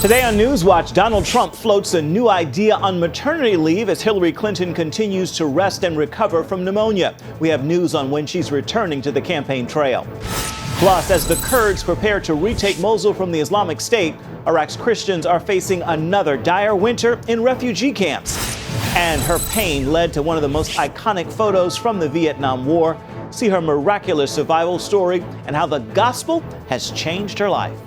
Today on NewsWatch, Donald Trump floats a new idea on maternity leave as Hillary Clinton continues to rest and recover from pneumonia. We have news on when she's returning to the campaign trail. Plus, as the Kurds prepare to retake Mosul from the Islamic State, Iraq's Christians are facing another dire winter in refugee camps. And her pain led to one of the most iconic photos from the Vietnam War. See her miraculous survival story and how the gospel has changed her life.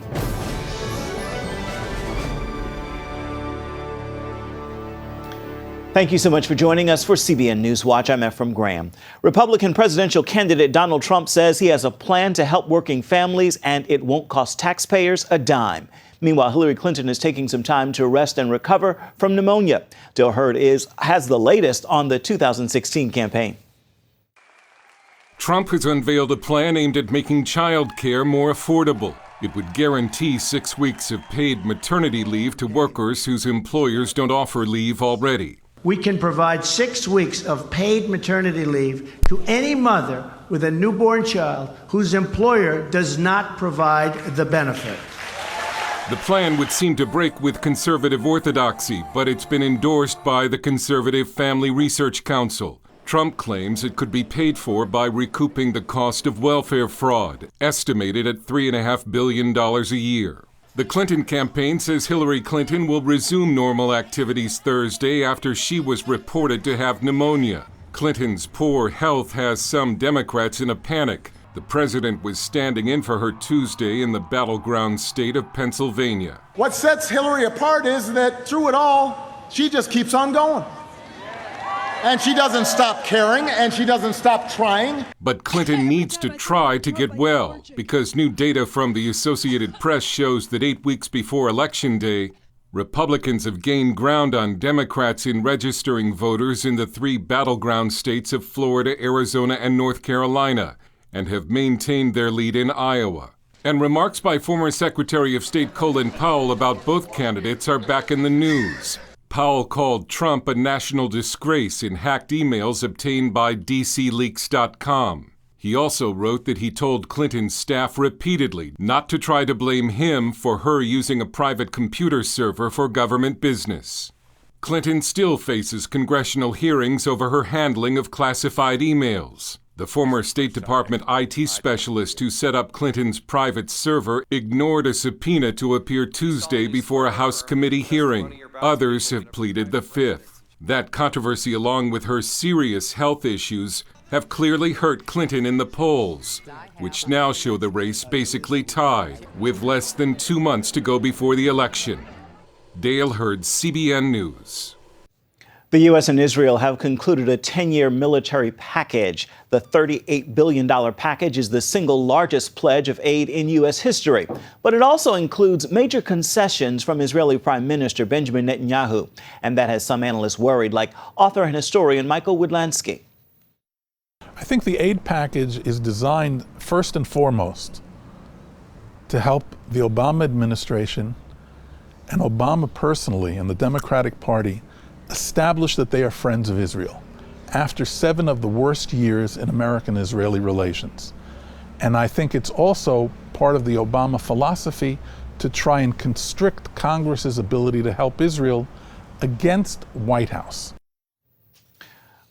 Thank you so much for joining us for CBN NewsWatch. I'm Ephraim Graham. Republican presidential candidate Donald Trump says he has a plan to help working families and it won't cost taxpayers a dime. Meanwhile, Hillary Clinton is taking some time to rest and recover from pneumonia. Dale Hurd has the latest on the 2016 campaign. Trump has unveiled a plan aimed at making child care more affordable. It would guarantee 6 weeks of paid maternity leave to workers whose employers don't offer leave already. We can provide 6 weeks of paid maternity leave to any mother with a newborn child whose employer does not provide the benefit. The plan would seem to break with conservative orthodoxy, but it's been endorsed by the Conservative Family Research Council. Trump claims it could be paid for by recouping the cost of welfare fraud, estimated at $3.5 billion a year. The Clinton campaign says Hillary Clinton will resume normal activities Thursday after she was reported to have pneumonia. Clinton's poor health has some Democrats in a panic. The president was standing in for her Tuesday in the battleground state of Pennsylvania. What sets Hillary apart is that through it all, she just keeps on going. And she doesn't stop caring, and she doesn't stop trying. But Clinton needs to try to get well, because new data from the Associated Press shows that 8 weeks before Election Day, Republicans have gained ground on Democrats in registering voters in the 3 battleground states of Florida, Arizona, and North Carolina, and have maintained their lead in Iowa. And remarks by former Secretary of State Colin Powell about both candidates are back in the news. Powell called Trump a national disgrace in hacked emails obtained by DCLeaks.com. He also wrote that he told Clinton's staff repeatedly not to try to blame him for her using a private computer server for government business. Clinton still faces congressional hearings over her handling of classified emails. The former State Department IT specialist who set up Clinton's private server ignored a subpoena to appear Tuesday before a House committee hearing. Others have pleaded the fifth. That controversy, along with her serious health issues, have clearly hurt Clinton in the polls, which now show the race basically tied, with less than 2 months to go before the election. Dale Hurd, CBN News. The U.S. and Israel have concluded a 10-year military package. The $38 billion package is the single largest pledge of aid in U.S. history. But it also includes major concessions from Israeli Prime Minister Benjamin Netanyahu. And that has some analysts worried, like author and historian Michael Widlansky. I think the aid package is designed first and foremost to help the Obama administration and Obama personally and the Democratic Party establish that they are friends of Israel after 7 of the worst years in American-Israeli relations. And I think it's also part of the Obama philosophy to try and constrict Congress's ability to help Israel against White House.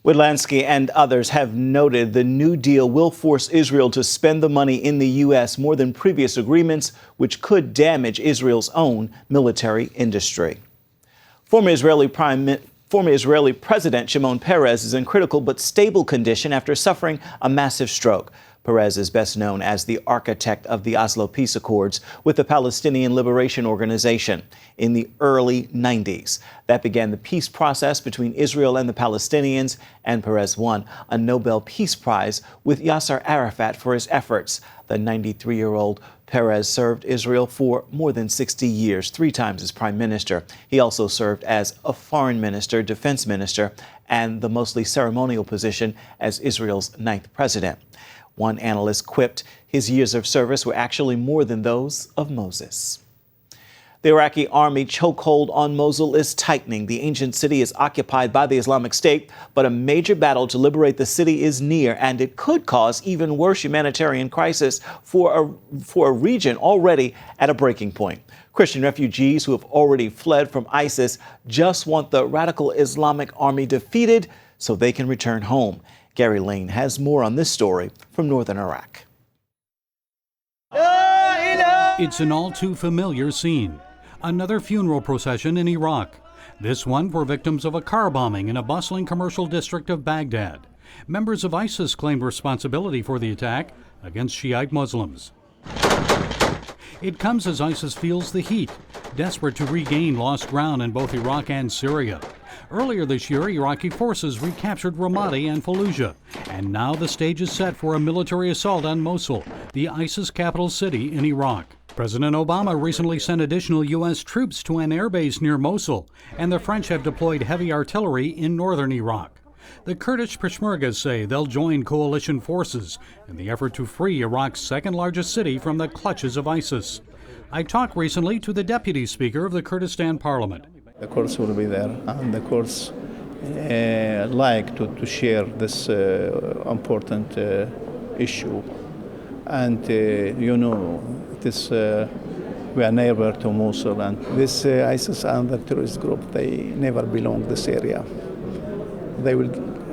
Widlansky and others have noted the New Deal will force Israel to spend the money in the U.S. more than previous agreements, which could damage Israel's own military industry. Former Israeli President Shimon Peres is in critical but stable condition after suffering a massive stroke. Peres is best known as the architect of the Oslo Peace Accords with the Palestinian Liberation Organization in the early 90s. That began the peace process between Israel and the Palestinians, and Peres won a Nobel Peace Prize with Yasser Arafat for his efforts. The 93-year-old Peres served Israel for more than 60 years, 3 times as prime minister. He also served as a foreign minister, defense minister, and the mostly ceremonial position as Israel's 9th president. One analyst quipped his years of service were actually more than those of Moses. The Iraqi army chokehold on Mosul is tightening. The ancient city is occupied by the Islamic State, but a major battle to liberate the city is near, and it could cause even worse humanitarian crisis for a region already at a breaking point. Christian refugees who have already fled from ISIS just want the radical Islamic army defeated so they can return home. Gary Lane has more on this story from northern Iraq. It's an all too familiar scene. Another funeral procession in Iraq. This one for victims of a car bombing in a bustling commercial district of Baghdad. Members of ISIS claimed responsibility for the attack against Shiite Muslims. It comes as ISIS feels the heat, desperate to regain lost ground in both Iraq and Syria. Earlier this year, Iraqi forces recaptured Ramadi and Fallujah, and now the stage is set for a military assault on Mosul, the ISIS capital city in Iraq. President Obama recently sent additional U.S. troops to an airbase near Mosul, and the French have deployed heavy artillery in northern Iraq. The Kurdish Peshmergas say they'll join coalition forces in the effort to free Iraq's second-largest city from the clutches of ISIS. I talked recently to the deputy speaker of the Kurdistan parliament. The Kurds will be there, and the Kurds like to share this important issue. And this we are neighbor to Mosul, and this ISIS and the terrorist group, they never belong to this area. They will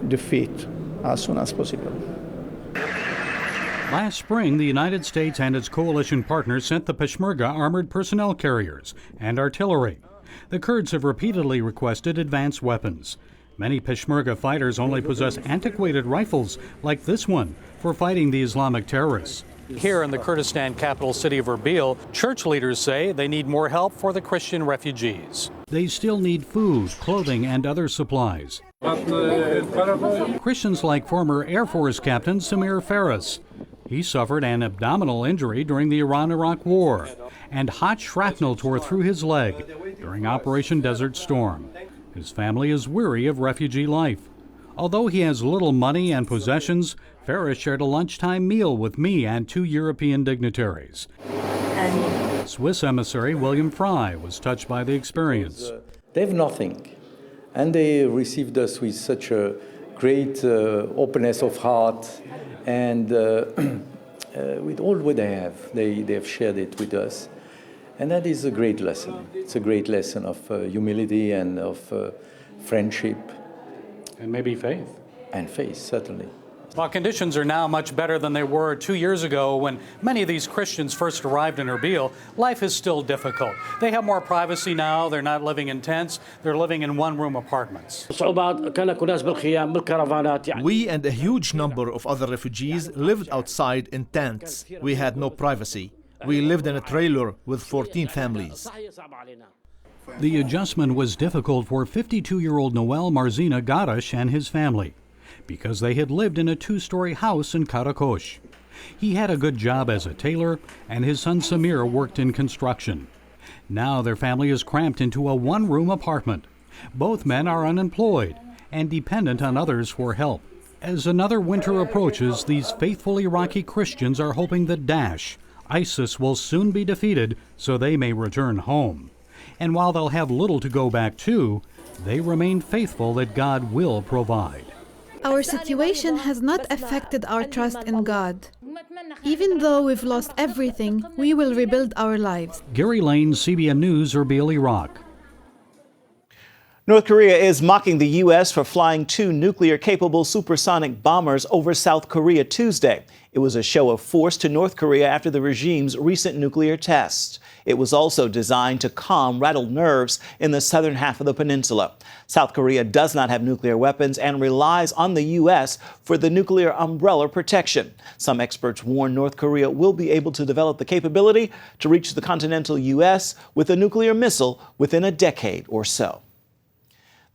defeat as soon as possible. Last spring, the United States and its coalition partners sent the Peshmerga armored personnel carriers and artillery. The Kurds have repeatedly requested advanced weapons. Many Peshmerga fighters only possess antiquated rifles like this one for fighting the Islamic terrorists. Here in the Kurdistan capital city of Erbil, church leaders say they need more help for the Christian refugees. They still need food, clothing, and other supplies. Christians like former Air Force Captain Shimon Peres. He suffered an abdominal injury during the Iran-Iraq War, and hot shrapnel tore through his leg during Operation Desert Storm. His family is weary of refugee life. Although he has little money and possessions, Peres shared a lunchtime meal with me and two European dignitaries. Swiss emissary William Fry was touched by the experience. They have nothing, and they received us with such a great openness of heart, and with all what they have shared it with us. And that is a great lesson. It's a great lesson of humility and of friendship. And maybe faith. And faith, certainly. While conditions are now much better than they were 2 years ago when many of these Christians first arrived in Erbil, life is still difficult. They have more privacy now. They're not living in tents. They're living in one-room apartments. We and a huge number of other refugees lived outside in tents. We had no privacy. We lived in a trailer with 14 families. The adjustment was difficult for 52-year-old Noel Marzina Gadash and his family because they had lived in a two-story house in Karakosh. He had a good job as a tailor, and his son Samir worked in construction. Now their family is cramped into a one-room apartment. Both men are unemployed and dependent on others for help. As another winter approaches, these faithful Iraqi Christians are hoping that Daesh, ISIS, will soon be defeated so they may return home. And while they'll have little to go back to, they remain faithful that God will provide. Our situation has not affected our trust in God. Even though we've lost everything, we will rebuild our lives. Gary Lane, CBN News, Erbil, Iraq. North Korea is mocking the U.S. for flying two nuclear-capable supersonic bombers over South Korea Tuesday. It was a show of force to North Korea after the regime's recent nuclear tests. It was also designed to calm rattled nerves in the southern half of the peninsula. South Korea does not have nuclear weapons and relies on the U.S. for the nuclear umbrella protection. Some experts warn North Korea will be able to develop the capability to reach the continental U.S. with a nuclear missile within a decade or so.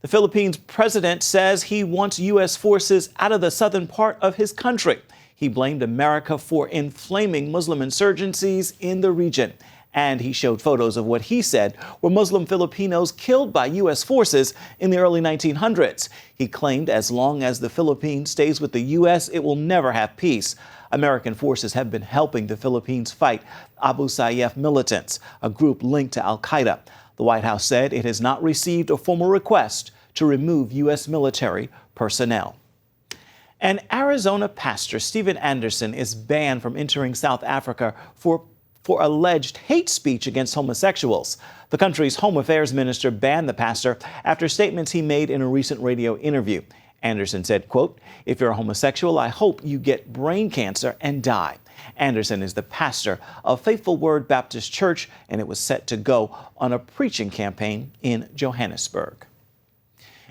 The Philippines president says he wants U.S. forces out of the southern part of his country. He blamed America for inflaming Muslim insurgencies in the region. And he showed photos of what he said were Muslim Filipinos killed by U.S. forces in the early 1900s. He claimed as long as the Philippines stays with the U.S., it will never have peace. American forces have been helping the Philippines fight Abu Sayyaf militants, a group linked to al-Qaeda. The White House said it has not received a formal request to remove U.S. military personnel. And Arizona pastor Stephen Anderson is banned from entering South Africa for alleged hate speech against homosexuals. The country's Home Affairs minister banned the pastor after statements he made in a recent radio interview. Anderson said, quote, "If you're a homosexual, I hope you get brain cancer and die." Anderson is the pastor of Faithful Word Baptist Church, and it was set to go on a preaching campaign in Johannesburg.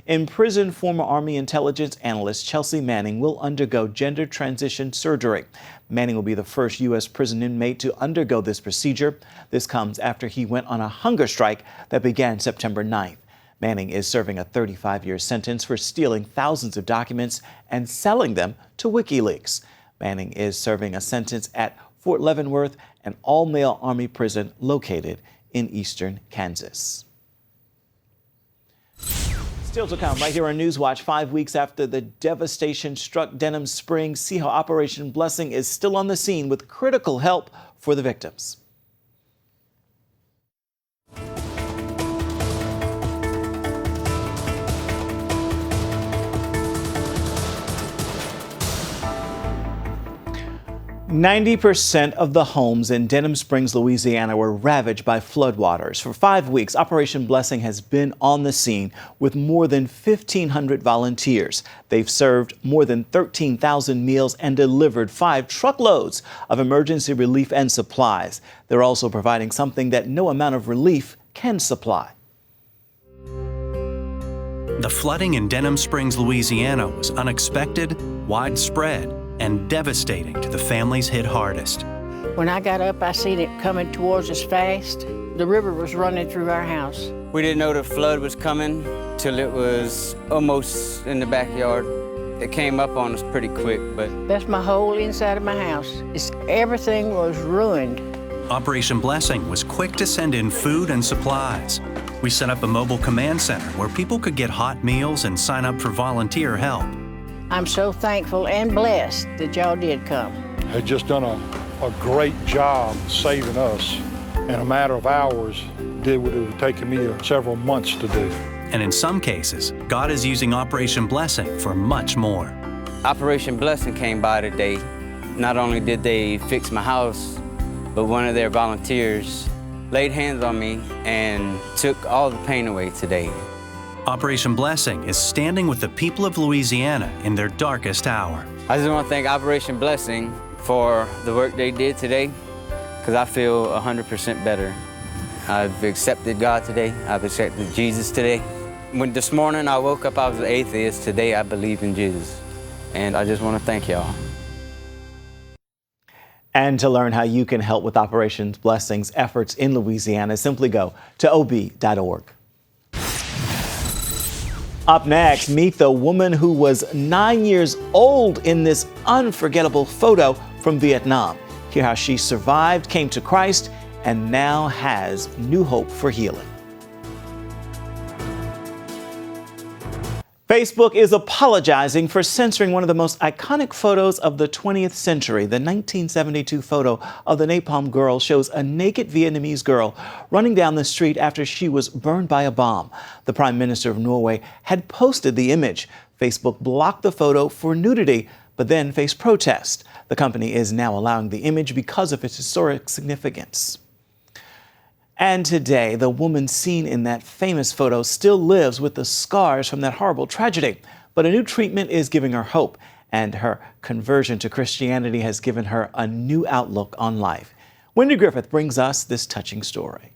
In prison, former Army intelligence analyst Chelsea Manning will undergo gender transition surgery. Manning will be the first U.S. prison inmate to undergo this procedure. This comes after he went on a hunger strike that began September 9th. Manning is serving a 35-year sentence for stealing thousands of documents and selling them to WikiLeaks. Manning is serving a sentence at Fort Leavenworth, an all-male Army prison located in eastern Kansas. Still to come right here on NewsWatch, 5 weeks after the devastation struck Denham Springs. See how Operation Blessing is still on the scene with critical help for the victims. 90% of the homes in Denham Springs, Louisiana were ravaged by floodwaters. For 5 weeks, Operation Blessing has been on the scene with more than 1,500 volunteers. They've served more than 13,000 meals and delivered 5 truckloads of emergency relief and supplies. They're also providing something that no amount of relief can supply. The flooding in Denham Springs, Louisiana was unexpected, widespread, and devastating to the families hit hardest. When I got up, I seen it coming towards us fast. The river was running through our house. We didn't know the flood was coming till it was almost in the backyard. It came up on us pretty quick, but... That's my whole inside of my house. Everything was ruined. Operation Blessing was quick to send in food and supplies. We set up a mobile command center where people could get hot meals and sign up for volunteer help. I'm so thankful and blessed that y'all did come. Had just done a great job saving us. In a matter of hours, did what it would have taken me several months to do. And in some cases, God is using Operation Blessing for much more. Operation Blessing came by today. Not only did they fix my house, but one of their volunteers laid hands on me and took all the pain away today. Operation Blessing is standing with the people of Louisiana in their darkest hour. I just want to thank Operation Blessing for the work they did today, because I feel 100% better. I've accepted God today. I've accepted Jesus today. When this morning I woke up, I was an atheist. Today I believe in Jesus. And I just want to thank y'all. And to learn how you can help with Operation Blessing's efforts in Louisiana, simply go to ob.org. Up next, meet the woman who was 9 years old in this unforgettable photo from Vietnam. Hear how she survived, came to Christ, and now has new hope for healing. Facebook is apologizing for censoring one of the most iconic photos of the 20th century. The 1972 photo of the Napalm Girl shows a naked Vietnamese girl running down the street after she was burned by a bomb. The Prime Minister of Norway had posted the image. Facebook blocked the photo for nudity, but then faced protest. The company is now allowing the image because of its historic significance. And today, the woman seen in that famous photo still lives with the scars from that horrible tragedy. But a new treatment is giving her hope, and her conversion to Christianity has given her a new outlook on life. Wendy Griffith brings us this touching story.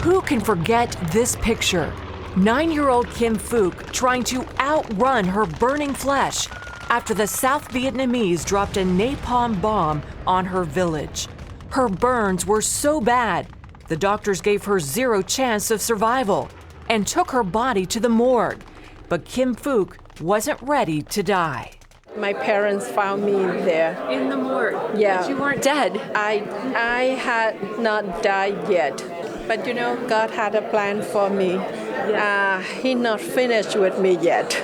Who can forget this picture? 9-year-old Kim Phuc trying to outrun her burning flesh after the South Vietnamese dropped a napalm bomb on her village. Her burns were so bad, the doctors gave her 0 chance of survival and took her body to the morgue. But Kim Phuc wasn't ready to die. My parents found me there. In the morgue? Yeah. But you weren't dead. I had not died yet. But you know, God had a plan for me. He's not finished with me yet.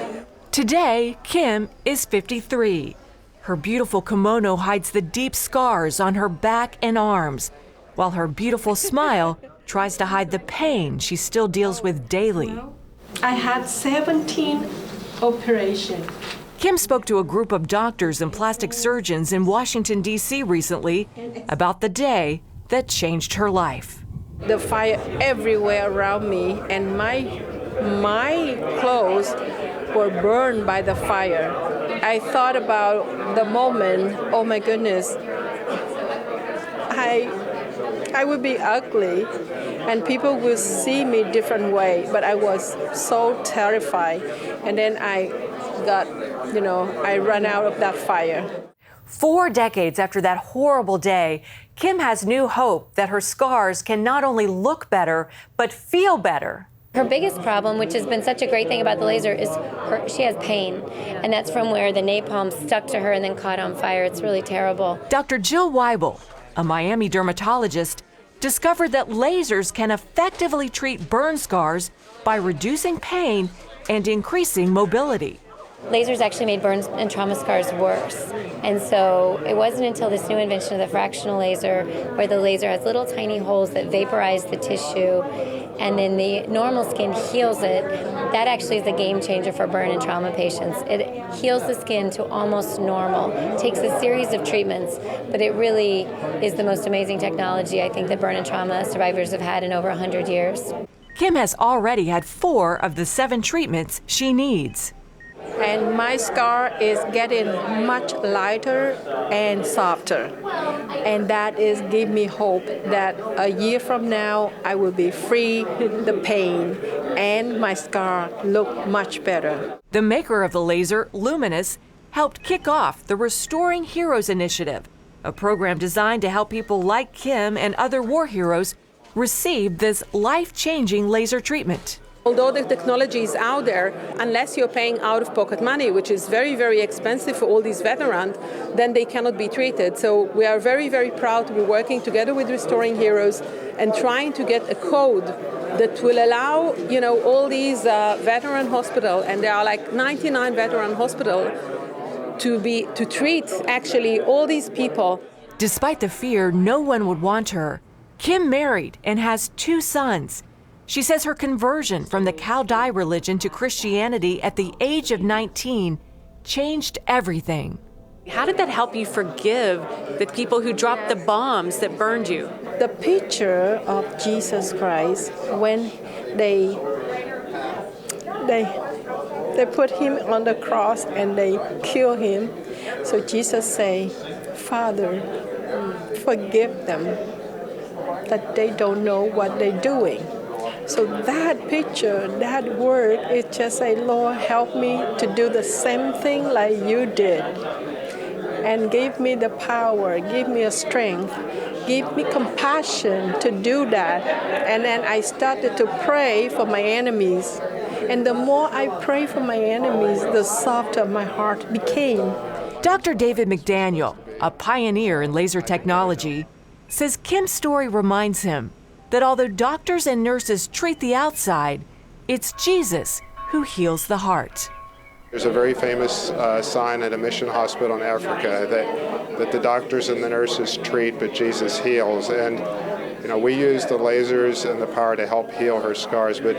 Today, Kim is 53. Her beautiful kimono hides the deep scars on her back and arms, while her beautiful smile tries to hide the pain she still deals with daily. I had 17 operations. Kim spoke to a group of doctors and plastic surgeons in Washington, D.C. recently about the day that changed her life. The fire everywhere around me, and my clothes were burned by the fire. I thought about the moment, oh my goodness, I would be ugly and people would see me different way, but I was so terrified. And then I ran out of that fire. 4 decades after that horrible day, Kim has new hope that her scars can not only look better, but feel better. Her biggest problem, which has been such a great thing about the laser, is she has pain. And that's from where the napalm stuck to her and then caught on fire. It's really terrible. Dr. Jill Weibel, a Miami dermatologist, discovered that lasers can effectively treat burn scars by reducing pain and increasing mobility. Lasers actually made burns and trauma scars worse. And so it wasn't until this new invention of the fractional laser, where the laser has little tiny holes that vaporize the tissue, and then the normal skin heals it, that actually is a game changer for burn and trauma patients. It heals the skin to almost normal. It takes a series of treatments, but it really is the most amazing technology I think that burn and trauma survivors have had in over 100 years. Kim has already had 4 of the 7 treatments she needs. And my scar is getting much lighter and softer. And that is give me hope that a year from now I will be free the pain and my scar look much better. The maker of the laser, Luminous, helped kick off the Restoring Heroes Initiative, a program designed to help people like Kim and other war heroes receive this life-changing laser treatment. Although the technology is out there, unless you're paying out-of-pocket money, which is very, very expensive for all these veterans, then they cannot be treated. So we are very, very proud to be working together with Restoring Heroes and trying to get a code that will allow, all these veteran hospitals, and there are like 99 veteran hospitals, to treat actually all these people. Despite the fear no one would want her, Kim married and has 2 sons. She says her conversion from the cow dye religion to Christianity at the age of 19 changed everything. How did that help you forgive the people who dropped the bombs that burned you? The picture of Jesus Christ when they put him on the cross and they kill him. So Jesus say, Father, forgive them, that they don't know what they're doing. So that picture, that word, it just say, Lord, help me to do the same thing like you did. And give me the power, give me a strength, give me compassion to do that. And then I started to pray for my enemies. And the more I pray for my enemies, the softer my heart became. Dr. David McDaniel, a pioneer in laser technology, says Kim's story reminds him that although doctors and nurses treat the outside, it's Jesus who heals the heart. There's a very famous sign at a mission hospital in Africa that the doctors and the nurses treat, but Jesus heals. And we use the lasers and the power to help heal her scars, but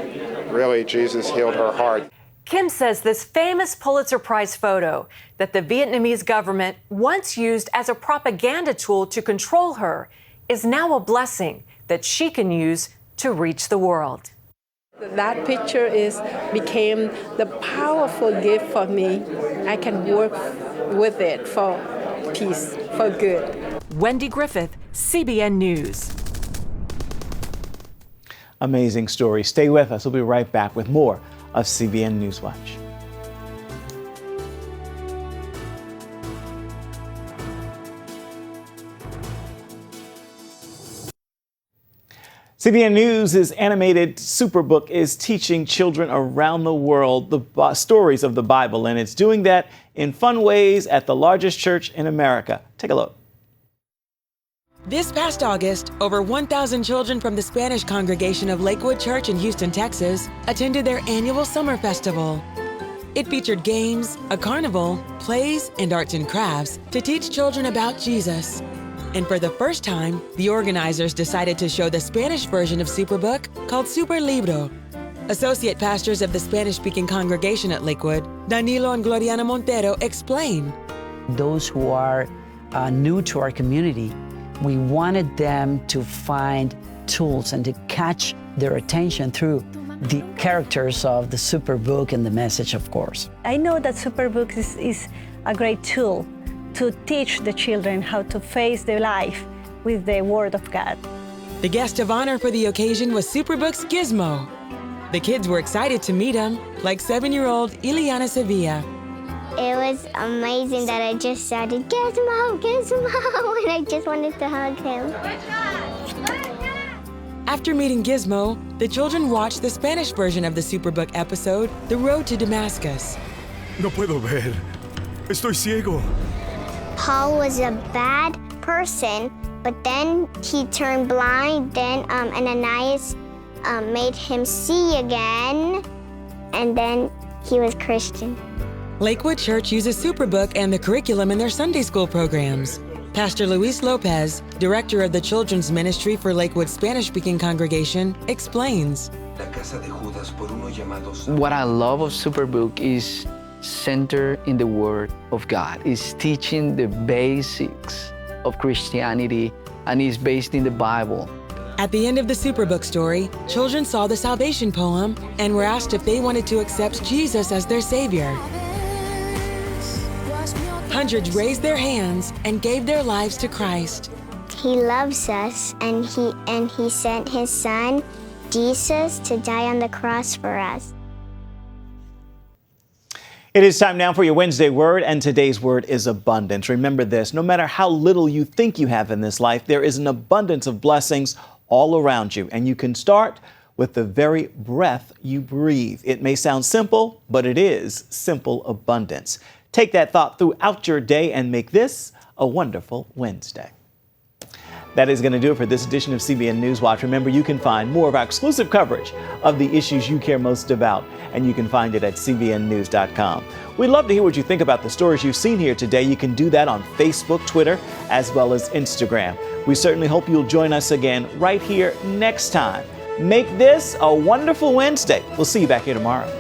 really Jesus healed her heart. Kim says this famous Pulitzer Prize photo that the Vietnamese government once used as a propaganda tool to control her is now a blessing that she can use to reach the world. That picture became the powerful gift for me. I can work with it for peace, for good. Wendy Griffith, CBN News. Amazing story. Stay with us. We'll be right back with more of CBN NewsWatch. CBN News' animated Superbook is teaching children around the world the stories of the Bible, and it's doing that in fun ways at the largest church in America. Take a look. This past August, over 1,000 children from the Spanish congregation of Lakewood Church in Houston, Texas, attended their annual summer festival. It featured games, a carnival, plays, and arts and crafts to teach children about Jesus. And for the first time, the organizers decided to show the Spanish version of Superbook called Super Libro. Associate pastors of the Spanish-speaking congregation at Lakewood, Danilo and Gloriana Montero, explain. Those who are new to our community, we wanted them to find tools and to catch their attention through the characters of the Superbook and the message, of course. I know that Superbook is a great tool to teach the children how to face their life with the Word of God. The guest of honor for the occasion was Superbook's Gizmo. The kids were excited to meet him, like 7-year-old Ileana Sevilla. It was amazing that I just shouted, Gizmo, Gizmo, and I just wanted to hug him. After meeting Gizmo, the children watched the Spanish version of the Superbook episode, The Road to Damascus. No puedo ver. Estoy ciego. Paul was a bad person, but then he turned blind. Then Ananias made him see again, and then he was Christian. Lakewood Church uses Superbook and the curriculum in their Sunday school programs. Pastor Luis Lopez, director of the children's ministry for Lakewood's Spanish-speaking congregation, explains. What I love of Superbook is centered in the Word of God. It's teaching the basics of Christianity and is based in the Bible. At the end of the Superbook story, children saw the salvation poem and were asked if they wanted to accept Jesus as their Savior. Hundreds raised their hands and gave their lives to Christ. He loves us, and he sent his son, Jesus, to die on the cross for us. It is time now for your Wednesday word, and today's word is abundance. Remember this, no matter how little you think you have in this life, there is an abundance of blessings all around you, and you can start with the very breath you breathe. It may sound simple, but it is simple abundance. Take that thought throughout your day and make this a wonderful Wednesday. That is going to do it for this edition of CBN NewsWatch. Remember, you can find more of our exclusive coverage of the issues you care most about, and you can find it at cbnnews.com. We'd love to hear what you think about the stories you've seen here today. You can do that on Facebook, Twitter, as well as Instagram. We certainly hope you'll join us again right here next time. Make this a wonderful Wednesday. We'll see you back here tomorrow.